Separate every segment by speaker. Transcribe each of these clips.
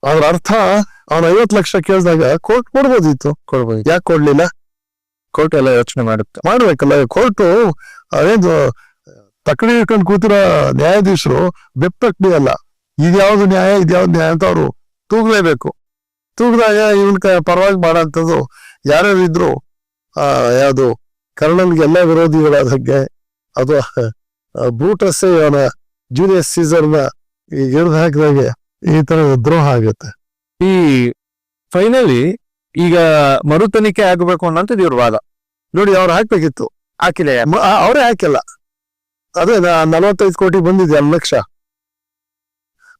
Speaker 1: ಅದ್ರ ಅರ್ಥ ಅವ್ನ 50 ಲಕ್ಷ ಕೇಳಿದಾಗ ಕೋರ್ಟ್ ಕೊಡ್ಬೋದಿತ್ತು. ಯಾಕೆ ಕೊಡ್ಲಿಲ್ಲ?
Speaker 2: ಕೋರ್ಟ್ ಎಲ್ಲ ಯೋಚನೆ
Speaker 1: ಮಾಡ್ಬೇಕಲ್ಲ. ಕೋರ್ಟು ಅದೇನು ತಕ್ಕಡಿ ಹಿಡ್ಕೊಂಡು ಕೂತಿರೋ ನ್ಯಾಯಾಧೀಶರು ಬೆಪ್ಪಕ್ಡಿ ಅಲ್ಲ, ಇದ್ಯಾವ್ದು ನ್ಯಾಯ ಇದ್ಯಾವ್ದು ನ್ಯಾಯ ಅಂತ ಅವ್ರು ತೂಗ್ಲೇಬೇಕು. ತೂಗ್ದಾಗ ಇವನ್ ಪರವಾಗಿ ಮಾಡಂಥದ್ದು ಯಾರ್ಯಾರು ಇದ್ರು ಯಾವ್ದು ಕರ್ಣನ್ಗೆ ಎಲ್ಲ ವಿರೋಧಿಗಳಾದಂಗೆ ಅದು ಬ್ರೂಟಸ್ ಅವನ ಜೂಲಿಯಸ್ ಸೀಸರ್ನ ಹಿಡಿದು ಹಾಕಿದಾಗೆ ಈ ತರ ದ್ರೋಹ ಆಗುತ್ತೆ.
Speaker 2: ಈ ಫೈನಲಿ ಈಗ ಮರು ತನಿಖೆ ಆಗ್ಬೇಕು ಅನ್ನೋಂಥದ್ದು ಇವ್ರ ವಾದ.
Speaker 1: ನೋಡಿ, ಅವ್ರು ಹಾಕ್ಬೇಕಿತ್ತು,
Speaker 2: ಹಾಕಿಲ್ಲ,
Speaker 1: ಅವರೇ ಹಾಕಿಲ್ಲ. ಅದೇ 45 ಕೋಟಿ ಬಂದಿದೆ, 1 ಲಕ್ಷ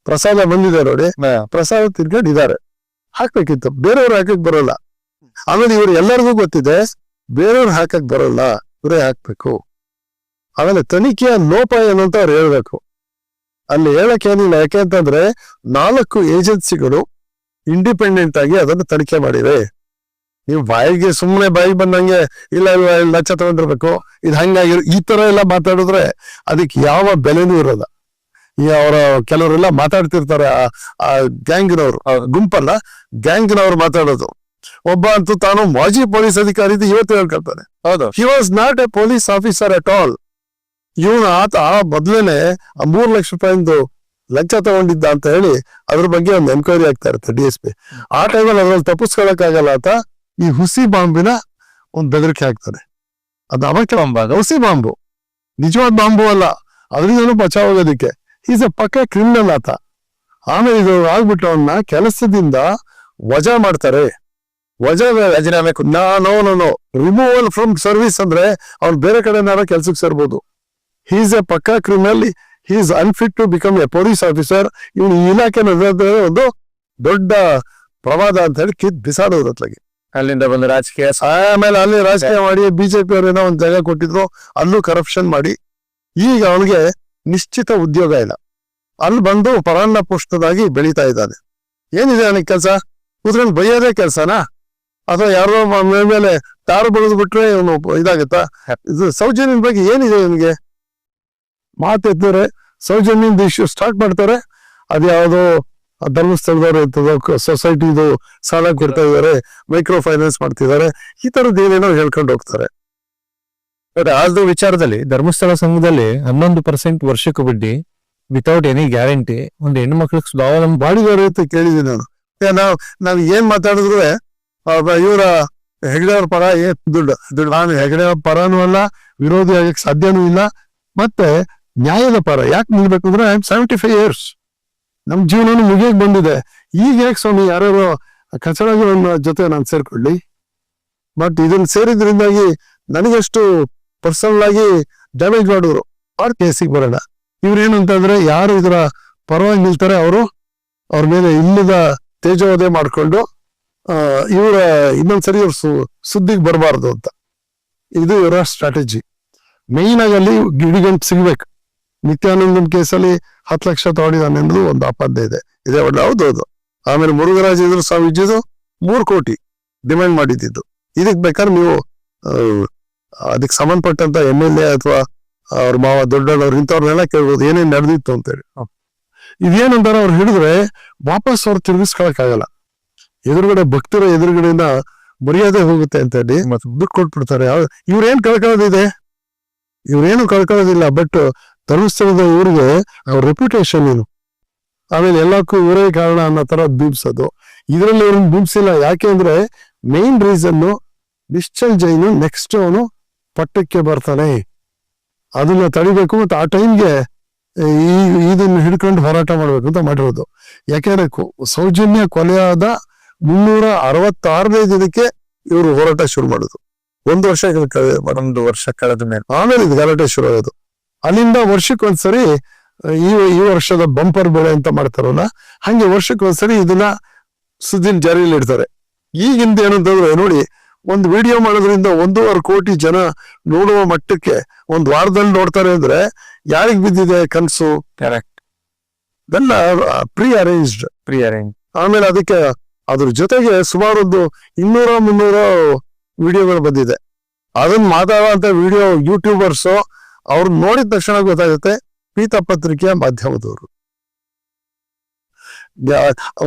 Speaker 1: ಪ್ರಸಾದ ಬಂದಿದೆ ನೋಡಿ, ಪ್ರಸಾದ ತಿರ್ಕೊಂಡಿದ್ದಾರೆ. ಹಾಕ್ಬೇಕಿತ್ತು, ಬೇರೆಯವ್ರು ಹಾಕಕ್ ಬರೋಲ್ಲ. ಆಮೇಲೆ ಇವ್ರು ಎಲ್ಲರಿಗೂ ಗೊತ್ತಿದೆ ಬೇರೆಯವ್ರು ಹಾಕಕ್ ಬರೋಲ್ಲ, ಇವರೇ ಹಾಕ್ಬೇಕು. ಆಮೇಲೆ ತನಿಖೆಯ ಲೋಪ ಏನು ಅಂತ ಅವ್ರು ಹೇಳ್ಬೇಕು. ಅಲ್ಲಿ ಹೇಳಕ್ ಏನಿಲ್ಲ, ಯಾಕೆ ಅಂತಂದ್ರೆ 4 ಏಜೆನ್ಸಿಗಳು ಇಂಡಿಪೆಂಡೆಂಟ್ ಆಗಿ ಅದನ್ನು ತನಿಖೆ ಮಾಡಿವೆ. ನೀವು ಸುಮ್ಮನೆ ಬಾಯಿಗೆ ಬಂದಂಗೆ ಇಲ್ಲ ಲಂಚ ತಗೊಂಡಿರ್ಬೇಕು, ಇದು ಹಂಗಾಗಿ ಈ ತರ ಎಲ್ಲ ಮಾತಾಡಿದ್ರೆ ಅದಕ್ಕೆ ಯಾವ ಬೆಲೆನೂ ಇರೋಲ್ಲ. ಈ ಅವರ ಕೆಲವರೆಲ್ಲ ಮಾತಾಡ್ತಿರ್ತಾರೆ, ಆ ಗ್ಯಾಂಗ್ನವ್ರು, ಗುಂಪಲ್ಲ ಗ್ಯಾಂಗ್ನವ್ರು ಮಾತಾಡೋದು. ಒಬ್ಬ ಅಂತೂ ತಾನು ಮಾಜಿ ಪೊಲೀಸ್ ಅಧಿಕಾರಿ ಇವತ್ತು ಹೇಳ್ಕೊಳ್ತಾನೆ,
Speaker 2: ಹೌದು,
Speaker 1: he was not A police officer at all. ಇವನು ಆತ ಮೊದ್ಲೇನೆ 3 ಲಕ್ಷ ರೂಪಾಯಿಂದು ಲಂಚ ತಗೊಂಡಿದ್ದ ಅಂತ ಹೇಳಿ ಅದ್ರ ಬಗ್ಗೆ ಒಂದು ಎನ್ಕ್ವೈರಿ ಆಗ್ತಾ ಇರುತ್ತೆ DSP. ಆ ಟೈಮಲ್ಲಿ ಅದ್ರಲ್ಲಿ ತಪ್ಪಿಸ್ಕೊಳಕ್ ಆಗಲ್ಲ ಅಂತ ಈ ಹುಸಿ ಬಾಂಬಿನ ಒಂದು ಬೆದರಿಕೆ ಹಾಕ್ತಾನೆ. ಅದು ಅವಕ್ಕೆ ಹುಸಿ ಬಾಂಬು, ನಿಜವಾದ ಬಾಂಬು ಅಲ್ಲ, ಅದರಿಂದ ಬಚಾವ್ ಆಗೋದಿಕ್ಕೆ. ಈಸ್ ಎ ಪಕ್ಕ ಕ್ರಿಮಿನಲ್ ಆತ. ಆಮೇಲೆ ಇದು ಆಗ್ಬಿಟ್ಟು ಅವನ್ನ ಕೆಲಸದಿಂದ ವಜಾ ಮಾಡ್ತಾರೆ.
Speaker 2: ರಾಜೀನಾಮೆ
Speaker 1: ನೋ ರಿಮೂವಲ್ ಫ್ರಮ್ ಸರ್ವಿಸ್ ಅಂದ್ರೆ ಅವ್ನು ಬೇರೆ ಕಡೆನಾರ ಕೆಲ್ಸಕ್ಕೆ ಸೇರ್ಬೋದು. ಈಸ್ ಎ ಪಕ್ಕಾ criminal, he is unfit to become a police officer. ಇವನು ಇಲಾಖೆ ಒಂದು ದೊಡ್ಡ ಪ್ರವಾದ ಅಂತ ಹೇಳಿ ಬಿಸಾಡೋದು ಅತ್ಲಾಗಿ.
Speaker 2: ಅಲ್ಲಿಂದ ಬಂದು ರಾಜಕೀಯ,
Speaker 1: ಆಮೇಲೆ ಅಲ್ಲಿ ರಾಜಕೀಯ ಮಾಡಿ BJP ಅವ್ರೇನೋ ಒಂದ್ ಜಾಗ ಕೊಟ್ಟಿದ್ರು, ಅಲ್ಲೂ ಕರಪ್ಷನ್ ಮಾಡಿ ಈಗ ಅವನಿಗೆ ನಿಶ್ಚಿತ ಉದ್ಯೋಗ ಇಲ್ಲ. ಅಲ್ಲಿ ಬಂದು ಪರಾನ್ನ ಪುಷ್ಟದಾಗಿ ಬೆಳೀತಾ ಇದ್ದಾನೆ. ಏನಿದೆ ಅವನಿಗೆ ಕೆಲಸ? ಕೂತ್ಕೊಂಡು ಬೈಯೋದೇ ಕೆಲ್ಸನಾ? ಅಥವಾ ಯಾರೋ ಮೇಲೆ ತಾರು ಬಳಿದು ಬಿಟ್ರೆ ಇವನು ಇದಾಗತ್ತಾ? ಇದು ಸೌಜನ್ಯದ ಬಗ್ಗೆ ಏನಿದೆ ಇವನಿಗೆ? ಮಾತೆತ್ತಿದ್ರೆ ಸೌಜನ್ಯದ ಇಶ್ಯೂ ಸ್ಟಾರ್ಟ್ ಮಾಡ್ತಾರೆ. ಅದ್ಯಾವುದೋ ಧರ್ಮಸ್ಥಳದವ್ರು ಇರ್ತದೋ ಸೊಸೈಟಿದು ಸಾಲ ಕೊಡ್ತಾ ಇದಾರೆ, ಮೈಕ್ರೋ ಫೈನಾನ್ಸ್ ಮಾಡ್ತಿದ್ದಾರೆ, ಈ ತರದ್ದು ಏನೇನೋ ಹೇಳ್ಕೊಂಡು ಹೋಗ್ತಾರೆ.
Speaker 2: ಅದು ವಿಚಾರದಲ್ಲಿ ಧರ್ಮಸ್ಥಳ ಸಂಘದಲ್ಲಿ 11% ವರ್ಷಕ್ಕೆ ಬಡ್ಡಿ ವಿತೌಟ್ ಎನಿ ಗ್ಯಾರಂಟಿ ಒಂದು ಹೆಣ್ಮಕ್ಳಿಗೆ ಸ್ವಾವಲಂಬಿ
Speaker 1: ಮಾಡಿದಾರೆ ಅಂತ ಕೇಳಿದೀನಿ ನಾನು. ನಾವ್ ಏನ್ ಮಾತಾಡಿದ್ರು ಇವರ ಹೆಗಡೆಯವ್ರ ಪರ ದುಡ್ಡು ನಾನು ಹೆಗಡೆಯವ್ರ ಪರನೂ ಅಲ್ಲ, ವಿರೋಧಿ ಆಗಕ್ಕೆ ಸಾಧ್ಯನೂ ಇಲ್ಲ. ಮತ್ತೆ ನ್ಯಾಯದ ಪರ ಯಾಕೆ ನಿಲ್ಬೇಕು ಅಂದ್ರೆ ಐ ಆಮ್ 75 years, ನಮ್ ಜೀವನನು ಮುಗಿಯಕ್ ಬಂದಿದೆ. ಈಗ ಯಾಕೆ ಸ್ವಾಮಿ ಯಾರ್ಯಾರೋ ಕಚಡಗಳ ಜೊತೆ ನಾನು ಸೇರ್ಕೊಳ್ಳಿ? ಬಟ್ ಇದನ್ನ ಸೇರಿದ್ರಿಂದಾಗಿ ನನಗೆಷ್ಟು ಪರ್ಸನಲ್ ಆಗಿ ಡ್ಯಾಮೇಜ್ ಮಾಡೋರು ಅವ್ರ ಕೇಸಿಗೆ ಬರೋಣ. ಇವ್ರೇನು ಅಂತಂದ್ರೆ ಯಾರು ಇದರ ಪರವಾಗಿ ನಿಲ್ತಾರೆ ಅವ್ರ ಮೇಲೆ ಇಲ್ಲದ ತೇಜೋವಧೆ ಮಾಡ್ಕೊಂಡು ಇವರ ಇನ್ನೊಂದ್ಸರಿ ಇವ್ರ ಸುದ್ದಿಗೆ ಬರಬಾರ್ದು ಅಂತ. ಇದು ಇವರ ಸ್ಟ್ರಾಟಜಿ. ಮೇಯ್ನ್ ಆಗಿ ಅಲ್ಲಿ ಗಿಡಿಗಂಟು ಸಿಗ್ಬೇಕು. ನಿತ್ಯಾನಂದನ್ ಕೇಸಲ್ಲಿ 10 ಲಕ್ಷ ತಗೊಂಡಿದ್ದಾನೆ ಅನ್ನೋದು ಒಂದು ಆಪಾದನೆ ಇದೆ ಒಳ್ಳೆ. ಹೌದೌದು. ಆಮೇಲೆ ಮುರುಘರಾಜೇಂದ್ರ ಸ್ವಾಮೀಜಿದು 3 ಕೋಟಿ ಡಿಮ್ಯಾಂಡ್ ಮಾಡಿದ್ದು. ಇದಕ್ ಬೇಕಾದ್ರೆ ನೀವು ಅದಕ್ಕೆ ಸಂಬಂಧಪಟ್ಟಂತ MLA ಅಥವಾ ಅವ್ರ ಮಾವ ದೊಡ್ಡವ್ರು ಇಂಥವ್ರನ್ನೆಲ್ಲ ಕೇಳ್ಬೋದು ಏನೇನ್ ನಡೆದಿತ್ತು ಅಂತೇಳಿ. ಇದೇನಂತಾರ ಅವ್ರು ಹಿಡಿದ್ರೆ ವಾಪಸ್ ಅವ್ರು ತಿರುಗಿಸ್ಕೊಳಕ್ಕಾಗಲ್ಲ. ಎದುರುಗಡೆ ಭಕ್ತರ ಎದುರುಗಡೆಯಿಂದ ಮರ್ಯಾದೆ ಹೋಗುತ್ತೆ ಅಂತ ಹೇಳಿ ಮತ್ತೆ ದುಡ್ಡು ಕೊಟ್ಬಿಡ್ತಾರೆ. ಇವ್ರೇನ್ ಕಳ್ಕೊಳ್ಳೋದಿದೆ? ಇವ್ರೇನು ಕಳ್ಕೊಳ್ಳೋದಿಲ್ಲ. ಬಟ್ ಧರ್ಮಸ್ಥಳದ ಇವ್ರಿಗೆ ಅವ್ರ ರೆಪ್ಯುಟೇಷನ್ ಏನು, ಆಮೇಲೆ ಎಲ್ಲಕ್ಕೂ ಇವರೇ ಕಾರಣ ಅನ್ನೋ ತರ ಬಿಂಬಿಸೋದು. ಇದರಲ್ಲಿ ಇವ್ರನ್ನ ಬಿಂಬಿಸಿಲ್ಲ. ಯಾಕೆ ಅಂದ್ರೆ main reason Nischal Jain next ಅವನು ಪಟ್ಟಕ್ಕೆ ಬರ್ತಾನೆ, ಅದನ್ನ ತಡಿಬೇಕು. ಮತ್ತೆ ಆ ಟೈಮ್ಗೆ ಇದನ್ನ ಹಿಡ್ಕೊಂಡು ಹೋರಾಟ ಮಾಡ್ಬೇಕು ಅಂತ ಮಾಡಿರೋದು. ಯಾಕೆಂದ್ರೆ ಸೌಜನ್ಯ ಕೊಲೆಯಾದ 366ನೇ ದಿನಕ್ಕೆ ಇವರು ಹೋರಾಟ ಶುರು ಮಾಡುದು. 1 ವರ್ಷ ಕಳೆದ ಮೇಲೆ ಆಮೇಲೆ ಇದು ಗಲಾಟೆ ಶುರು ಆಗೋದು. ಅಲ್ಲಿಂದ ವರ್ಷಕ್ಕೊಂದ್ಸರಿ ಈ ವರ್ಷದ ಬಂಪರ್ ಬೆಳೆ ಅಂತ ಮಾಡ್ತಾರಲ್ಲ, ಹಂಗೆ ವರ್ಷಕ್ಕೊಂದ್ಸರಿ ಇದನ್ನ ಸುದ್ದಿನ ಜಾರಿಯಲ್ಲಿ ಇಡ್ತಾರೆ. ಈಗಿಂದ ಏನಂತಂದ್ರೆ ನೋಡಿ, ಒಂದು ವಿಡಿಯೋ ಮಾಡೋದ್ರಿಂದ 1.5 ಕೋಟಿ ಜನ ನೋಡುವ ಮಟ್ಟಕ್ಕೆ 1 ವಾರದಲ್ಲಿ ನೋಡ್ತಾರೆ ಅಂದ್ರೆ ಯಾರಿಗ್ ಬಿದ್ದಿದೆ ಕನ್ಸು?
Speaker 2: ಕರೆಕ್ಟ್.
Speaker 1: ಇದೆಲ್ಲ ಪ್ರೀ ಅರೇಂಜ್. ಆಮೇಲೆ ಅದಕ್ಕೆ ಅದ್ರ ಜೊತೆಗೆ ಸುಮಾರು ಒಂದು 200-300 ವಿಡಿಯೋಗಳು ಬಂದಿದೆ. ಅದನ್ನ ಮಾತಾಡುವಂತ ವಿಡಿಯೋ ಯೂಟ್ಯೂಬರ್ಸ್ ಅವ್ರು ನೋಡಿದ ತಕ್ಷಣ ಗೊತ್ತಾಗುತ್ತೆ ಪೀತ ಪತ್ರಿಕೆಯ ಮಾಧ್ಯಮದವರು.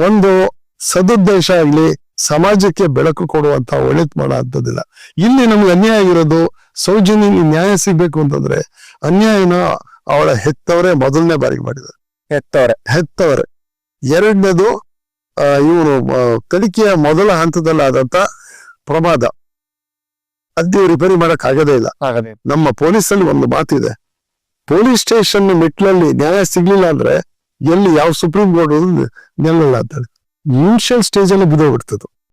Speaker 1: ಒಂದು ಸದುದ್ದೇಶ ಆಗ್ಲಿ ಸಮಾಜಕ್ಕೆ ಬೆಳಕು ಕೊಡುವಂತ ಒಳ್ಳೇದ್ ಮಾಡೋ ಅಂತದಿಲ್ಲ. ಇಲ್ಲಿ ನಮ್ಗೆ ಅನ್ಯಾಯ ಆಗಿರೋದು, ಸೌಜನ್ಯ ನ್ಯಾಯ ಸಿಗ್ಬೇಕು ಅಂತಂದ್ರೆ ಅನ್ಯಾಯನ ಅವಳ ಹೆತ್ತವರೇ ಮೊದಲನೇ ಬಾರಿಗೆ ಮಾಡಿದ್ದಾರೆ. ಹೆತ್ತವರೇ. ಎರಡನೇದು ಇವರು ಕಲಿಕೆಯ ಮೊದಲ ಹಂತದಲ್ಲಾದಂತ ಪ್ರಮಾದ ಅದೇ ರಿಪೇರಿ ಮಾಡಕ್ ಆಗದೇ ಇಲ್ಲ. ನಮ್ಮ ಪೊಲೀಸಲ್ಲಿ ಒಂದು ಮಾತಿದೆ, ಪೊಲೀಸ್ ಸ್ಟೇಷನ್ ಮೆಟ್ಲಲ್ಲಿ ನ್ಯಾಯ ಸಿಗ್ಲಿಲ್ಲ ಅಂದ್ರೆ ಎಲ್ಲಿ ಯಾವ ಸುಪ್ರೀಂ ಕೋರ್ಟ್ ನಿಲ್ಲಲ್ಲ ಅಂತೇಳಿ. ಇನಿಷಿಯಲ್ ಸ್ಟೇಜ್ ಅಲ್ಲಿ ಬಿದ್ದೋಗ್ಬಿಡ್ತದೆ.